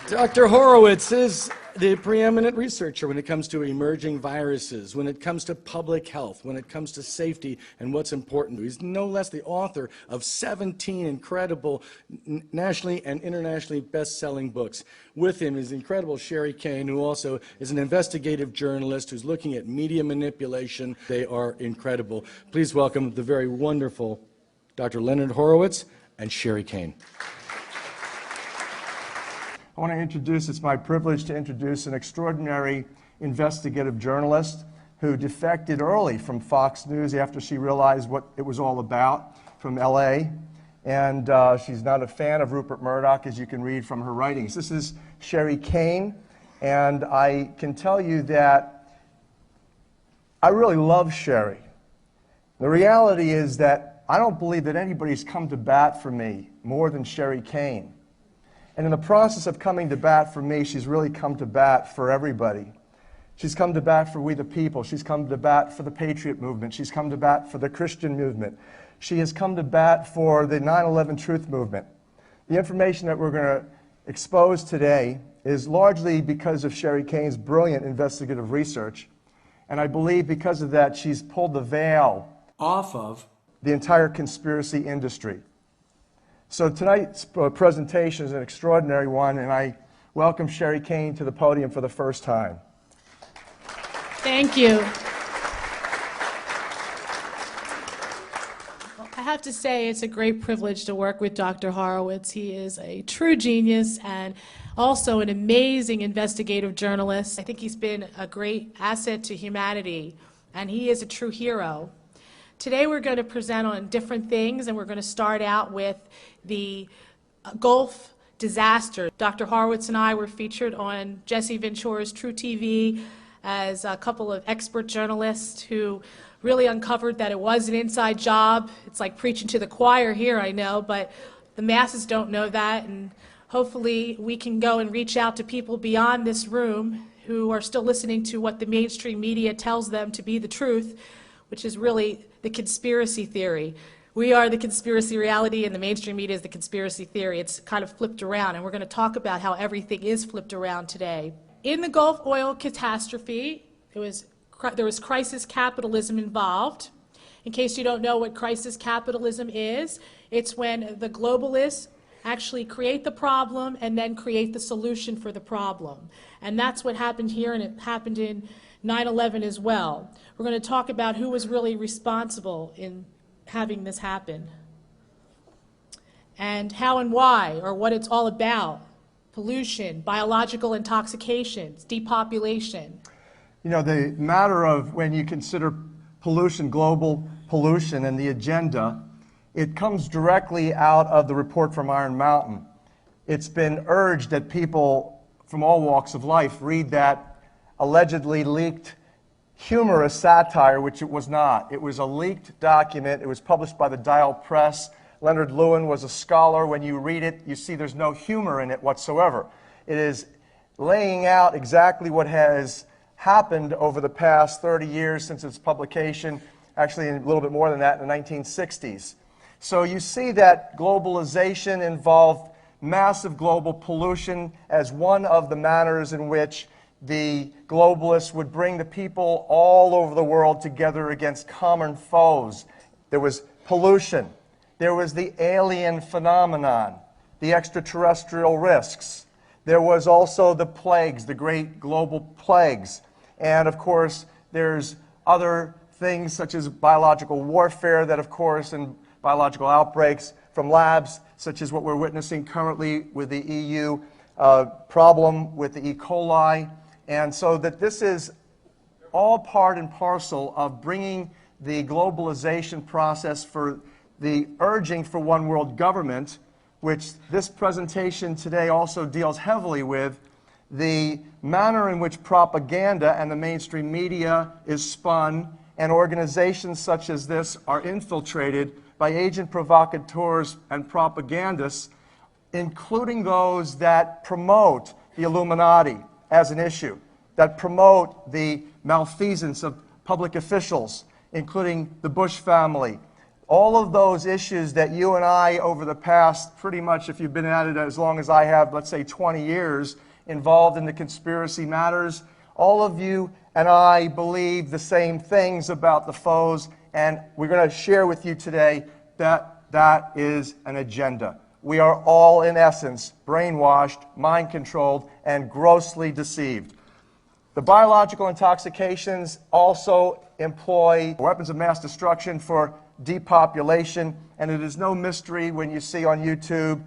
Dr. Horowitz is the preeminent researcher when it comes to emerging viruses, when it comes to public health, when it comes to safety and what's important. He's no less the author of 17 incredible nationally and internationally best-selling books. With him is the incredible Sherri Kane, who also is an investigative journalist who's looking at media manipulation. They are incredible. Please welcome the very wonderful Dr. Leonard Horowitz and Sherri Kane. I want to introduce, it's my privilege to introduce an extraordinary investigative journalist who defected early from Fox News after she realized what it was all about from LA. And she's not a fan of Rupert Murdoch, as you can read from her writings. This is Sherri Kane, and I can tell you that I really love Sherri. The reality is that I don't believe that anybody's come to bat for me more than Sherri Kane. And in the process of coming to bat for me, she's really come to bat for everybody. She's come to bat for we the people. She's come to bat for the Patriot movement. She's come to bat for the Christian movement. She has come to bat for the 9/11 truth movement. The information that we're going to expose today is largely because of Sherri Kane's brilliant investigative research. And I believe because of that, she's pulled the veil off of the entire conspiracy industry. So tonight's presentation is an extraordinary one, and I welcome Sherri Kane to the podium for the first time. Thank you. I have to say it's a great privilege to work with Dr. Horowitz. He is a true genius and also an amazing investigative journalist. I think he's been a great asset to humanity, and he is a true hero. Today we're going to present on different things, and we're going to start out with the Gulf disaster. Dr. Horowitz and I were featured on Jesse Ventura's True TV as a couple of expert journalists who really uncovered that it was an inside job. It's like preaching to the choir here, I know, but the masses don't know that, and hopefully we can go and reach out to people beyond this room who are still listening to what the mainstream media tells them to be the truth, which is really the conspiracy theory. We are the conspiracy reality, and the mainstream media is the conspiracy theory. It's kind of flipped around, and we're going to talk about how everything is flipped around today. In the Gulf oil catastrophe, there was crisis capitalism involved. In case you don't know what crisis capitalism is, it's when the globalists actually create the problem and then create the solution for the problem. And that's what happened here, and it happened in 9/11 as well. We're going to talk about who was really responsible in having this happen, and how and why, or what it's all about. Pollution, biological intoxications, depopulation. You know, the matter of when you consider pollution, global pollution, and the agenda, it comes directly out of the report from Iron Mountain. It's been urged that people from all walks of life read that allegedly leaked humorous satire, which it was not. It was a leaked document. It was published by the Dial Press. Leonard was a scholar. When you read it, you see there's no humor in it whatsoever. It is laying out exactly what has happened over the past 30 years since its publication, actually a little bit more than that, in the 1960s. So you see that globalization involved massive global pollution as one of the manners in which the globalists would bring the people all over the world together against common foes. There was pollution. There was the alien phenomenon, the extraterrestrial risks. There was also the plagues, the great global plagues. And of course, there's other things such as biological warfare that, of course, and biological outbreaks from labs, such as what we're witnessing currently with the EU problem with the E. coli. And so that this is all part and parcel of bringing the globalization process for the urging for one world government, which this presentation today also deals heavily with, the manner in which propaganda and the mainstream media is spun, and organizations such as this are infiltrated by agent provocateurs and propagandists, including those that promote the Illuminati as an issue, that promote the malfeasance of public officials, including the Bush family, All of those issues that you and I, over the past, pretty much, if you've been at it as long as I have, let's say 20 years, involved in the conspiracy matters, all of you and I believe the same things about the foes, and we're going to share with you today that that is an agenda. We are all, in essence, brainwashed, mind-controlled, and grossly deceived. The biological intoxications also employ weapons of mass destruction for depopulation, and it is no mystery when you see on YouTube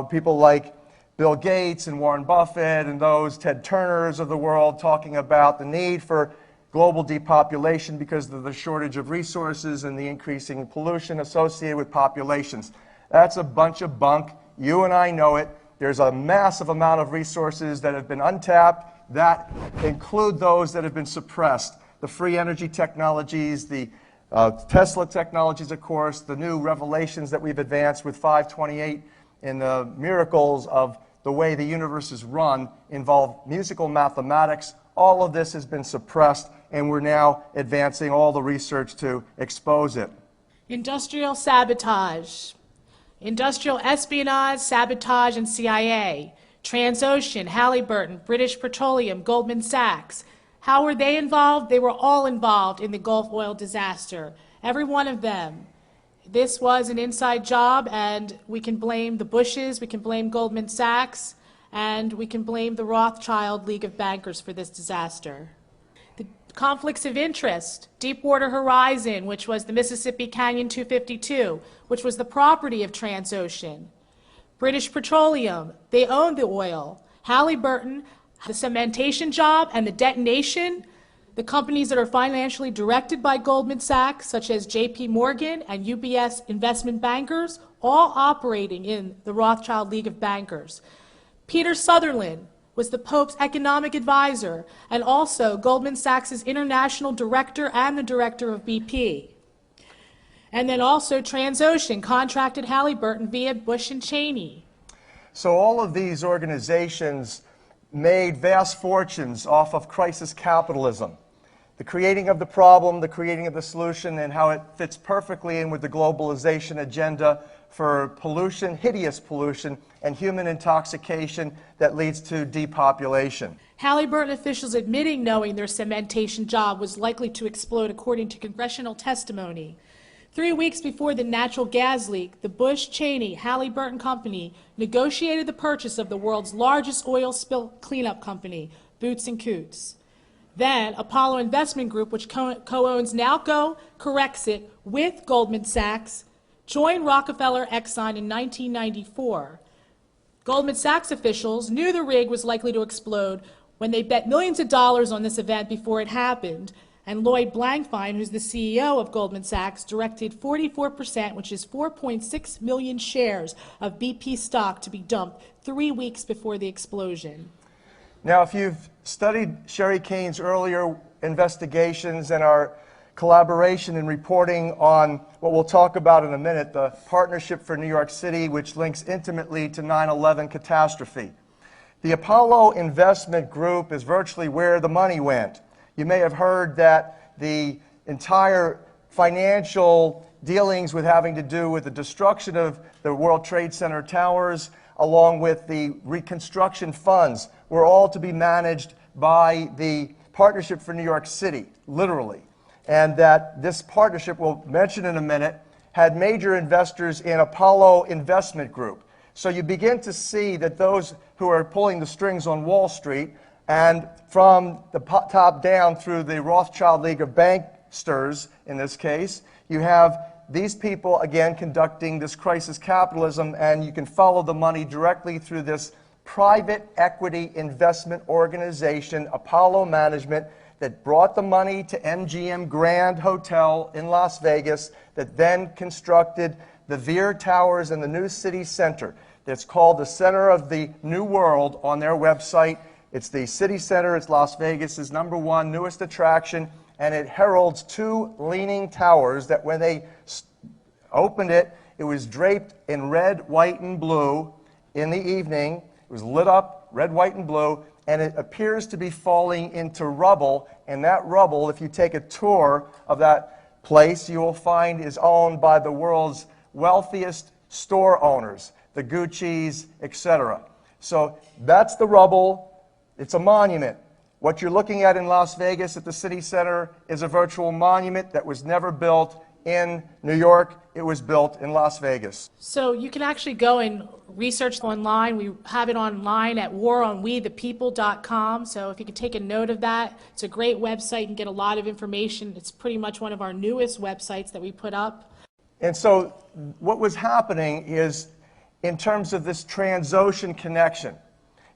people like Bill Gates and Warren Buffett and those Ted Turners of the world talking about the need for global depopulation because of the shortage of resources and the increasing pollution associated with populations. That's a bunch of bunk. You and I know it. There's a massive amount of resources that have been untapped that include those that have been suppressed. The free energy technologies, the Tesla technologies, of course, the new revelations that we've advanced with 528 and the miracles of the way the universe is run involve musical mathematics. All of this has been suppressed, and we're now advancing all the research to expose it. Industrial sabotage, industrial espionage, sabotage, and CIA. Transocean, Halliburton, British Petroleum, Goldman Sachs. How were they involved? They were all involved in the Gulf oil disaster. Every one of them. This was an inside job, and we can blame the Bushes, we can blame Goldman Sachs, and we can blame the Rothschild League of Bankers for this disaster. The conflicts of interest, Deepwater Horizon, which was the Mississippi Canyon 252, which was the property of Transocean. British Petroleum, they owned the oil. Halliburton, the cementation job and the detonation, the companies that are financially directed by Goldman Sachs, such as J.P. Morgan and UBS investment bankers, all operating in the Rothschild League of Bankers. Peter Sutherland was the Pope's economic advisor and also Goldman Sachs' international director and the director of BP. And then also Transocean contracted Halliburton via Bush and Cheney. So all of these organizations made vast fortunes off of crisis capitalism. The creating of the problem, the creating of the solution, and how it fits perfectly in with the globalization agenda for pollution, hideous pollution, and human intoxication that leads to depopulation. Halliburton officials admitting knowing their cementation job was likely to explode according to congressional testimony. 3 weeks before the natural gas leak, the Bush-Cheney Halliburton Company negotiated the purchase of the world's largest oil spill cleanup company, Boots & Coots. Then, Apollo Investment Group, which co-owns Nalco, Corexit with Goldman Sachs, joined Rockefeller Exxon in 1994. Goldman Sachs officials knew the rig was likely to explode when they bet millions of dollars on this event before it happened, and Lloyd Blankfein, who's the CEO of Goldman Sachs, directed 44%, which is 4.6 million shares of BP stock to be dumped 3 weeks before the explosion. Now, if you've studied Sherri Kane's earlier investigations and our collaboration in reporting on what we'll talk about in a minute, the Partnership for New York City, which links intimately to 9/11 catastrophe. The Apollo Investment Group is virtually where the money went. You may have heard that the entire financial dealings with having to do with the destruction of the World Trade Center towers, along with the reconstruction funds, were all to be managed by the Partnership for New York City, literally. And that this partnership, we'll mention in a minute, had major investors in Apollo Investment Group. So you begin to see that those who are pulling the strings on Wall Street, and from the top down through the Rothschild League of Banksters, in this case, you have these people, again, conducting this crisis capitalism, and you can follow the money directly through this private equity investment organization, Apollo Management, that brought the money to MGM Grand Hotel in Las Vegas, that then constructed the Veer Towers and the new city center. That's called the Center of the New World on their website. It's the city center. It's Las Vegas's #1 newest attraction, and it heralds 2 leaning towers that when they opened it, it was draped in red, white, and blue in the evening. It was lit up red, white, and blue, and it appears to be falling into rubble. And that rubble, if you take a tour of that place you will find is owned by the world's wealthiest store owners, the Gucci's, etc. So that's the rubble. It's a monument. What you're looking at in Las Vegas at the City Center is a virtual monument that was never built in New York. It was built in Las Vegas. So you can actually go and research online. We have it online at waronwethepeople.com. So if you could take a note of that, it's a great website and get a lot of information. It's pretty much one of our newest websites that we put up. And so what was happening is, in terms of this transocean connection,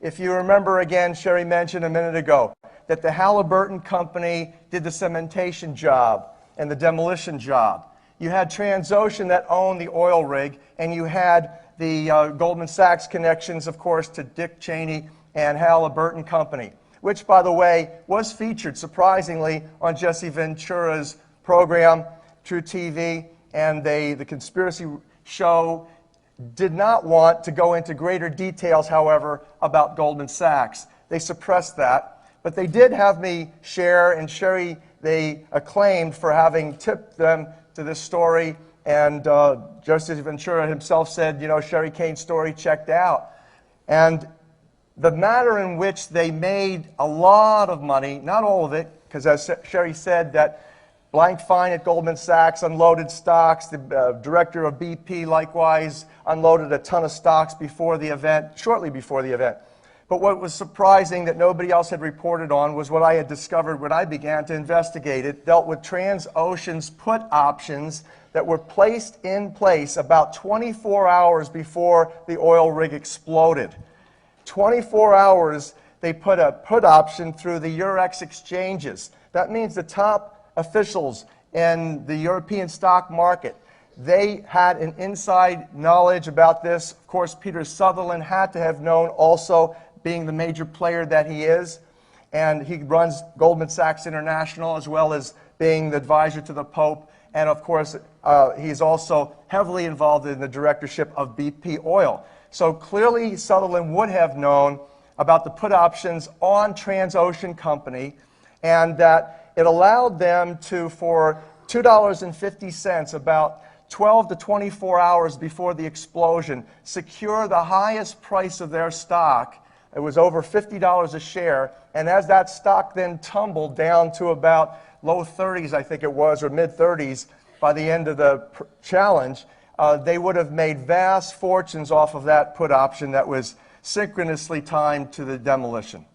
if you remember, again, Sherri mentioned a minute ago that the Halliburton company did the cementation job and the demolition job. You had Transocean that owned the oil rig, and you had the Goldman Sachs connections, of course, to Dick Cheney and Halliburton Company, which, by the way, was featured, surprisingly, on Jesse Ventura's program, True TV, and the conspiracy show did not want to go into greater details, however, about Goldman Sachs. They suppressed that, but they did have me share, and Sherri, they acclaimed for having tipped them to this story, and Jesse Ventura himself said, you know, Sherri Kane's story checked out. And the manner in which they made a lot of money, not all of it, because as Sherri said, that Blank Fine at Goldman Sachs unloaded stocks. The director of BP likewise unloaded a ton of stocks before the event, shortly before the event. But what was surprising that nobody else had reported on was what I had discovered when I began to investigate it. Dealt with Transocean's put options that were placed in place about 24 hours before the oil rig exploded. 24 hours, they put a put option through the Eurex exchanges. That means the top officials in the European stock market, they had an inside knowledge about this. Of course, Peter Sutherland had to have known also, being the major player that he is. And he runs Goldman Sachs International, as well as being the advisor to the Pope. And of course, he's also heavily involved in the directorship of BP Oil. So clearly, Sutherland would have known about the put options on Transocean Company, and that it allowed them to, for $2.50, about 12 to 24 hours before the explosion, secure the highest price of their stock. It was over $50 a share, and as that stock then tumbled down to about low 30s, I think it was, or mid 30s, by the end of the challenge, they would have made vast fortunes off of that put option that was synchronously timed to the demolition.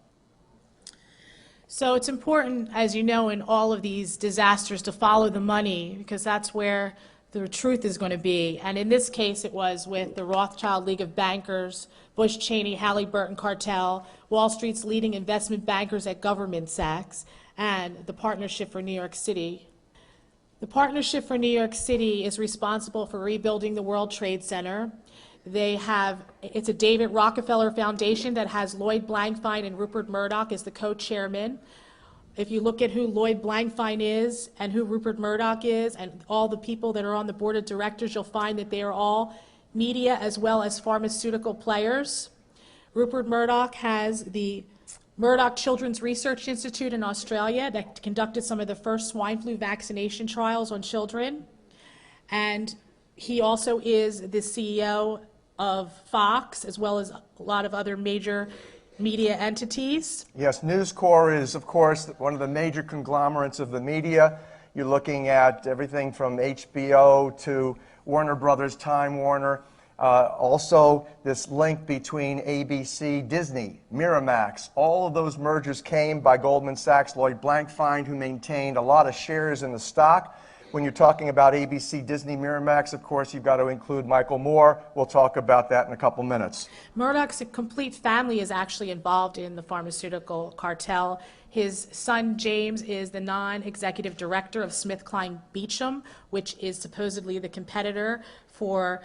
So it's important, as you know, in all of these disasters to follow the money, because that's where the truth is going to be. And in this case, it was with the Rothschild League of Bankers, Bush-Cheney, Halliburton cartel, Wall Street's leading investment bankers at Goldman Sachs, and the Partnership for New York City. The Partnership for New York City is responsible for rebuilding the World Trade Center. It's a David Rockefeller Foundation that has Lloyd Blankfein and Rupert Murdoch as the co-chairman. If you look at who Lloyd Blankfein is and who Rupert Murdoch is and all the people that are on the board of directors, you'll find that they are all media as well as pharmaceutical players. Rupert Murdoch has the Murdoch Children's Research Institute in Australia that conducted some of the first swine flu vaccination trials on children. And he also is the CEO of Fox, as well as a lot of other major media entities. Yes, News Corp is, of course, one of the major conglomerates of the media. You're looking at everything from HBO to Warner Brothers, Time Warner. Also, this link between ABC, Disney, Miramax. All of those mergers came by Goldman Sachs, Lloyd Blankfein, who maintained a lot of shares in the stock. When you're talking about ABC, Disney, Miramax, of course, you've got to include Michael Moore. We'll talk about that in a couple minutes. Murdoch's complete family is actually involved in the pharmaceutical cartel. His son, James, is the non-executive director of SmithKline Beecham, which is supposedly the competitor for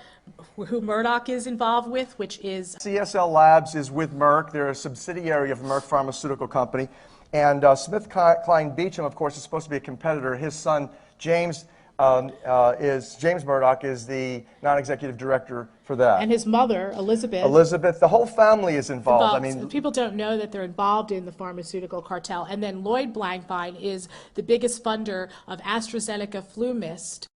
who Murdoch is involved with, which is... CSL Labs is with Merck. They're a subsidiary of Merck Pharmaceutical Company. And SmithKline Beecham, of course, is supposed to be a competitor. His son, James, is James Murdoch is the non-executive director for that. And his mother, Elizabeth. Elizabeth, the whole family is involved. I mean, People don't know that they're involved in the pharmaceutical cartel. And then Lloyd Blankfein is the biggest funder of AstraZeneca flu mist.